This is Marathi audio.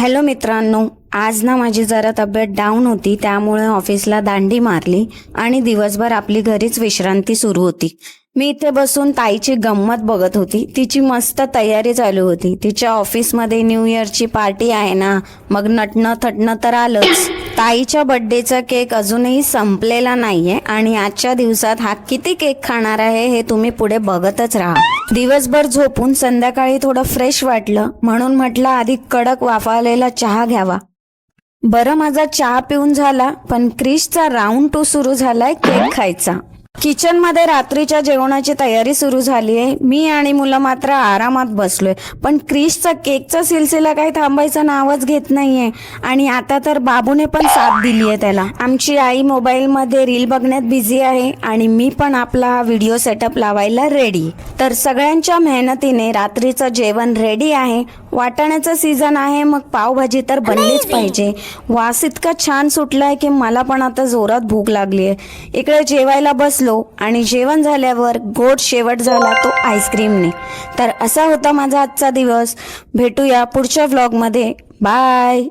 हॅलो मित्रांनो, आज ना माझी जरा तब्येत डाऊन होती, त्यामुळे ऑफिसला दांडी मारली आणि दिवसभर आपली घरीच विश्रांती सुरू होती. मी इथे बसून ताईची गंमत बघत होती. तिची मस्त तयारी चालू होती. तिच्या ऑफिसमध्ये न्यू इयरची पार्टी आहे ना, मग नटणं थटणं तर आलंच. ताईच्या बर्थडेचा केक अजूनही संपलेला नाहीये आणि आजच्या दिवसात हा किती केक खाणार आहे हे तुम्ही पुढे बघतच राहा. दिवसभर झोपून संध्याकाळी थोडं फ्रेश वाटलं म्हणून म्हटलं आधी कडक वाफावलेला चहा घ्यावा. बरं, माझा चहा पिऊन झाला, पण क्रिशचा राऊंड 2 सुरू झालाय केक खायचा. किचन मध्ये रात्रीच्या जेवणाची तयारी सुरू झाली आहे. मी आणि मुलं मात्र आरामात बसलोय, पण क्रिशचा केकचा सिलसिला काही थांबायचा नावच घेत नाहीये आणि आता तर बाबूने पण साथ दिली आहे त्याला. आमची आई मोबाईल मध्ये रील बघण्यात बिझी आहे आणि मी पण आपला व्हिडिओ सेटअप लावायला रेडी. तर सगळ्यांच्या मेहनतीने रात्रीचं जेवण रेडी आहे. वाटाण्याचा सीझन आहे, मग पावभाजी तर बनलीच पाहिजे. वास इतका छान सुटलाय की मला पण आता जोरात भूक लागली आहे. इकडे जेवायला बसलो आणि जेवण झाल्यावर गोड शेवट झाला तो आईस्क्रीमने. तर असा होता माझा आजचा दिवस. भेटूया पुढच्या व्लॉगमध्ये. बाय.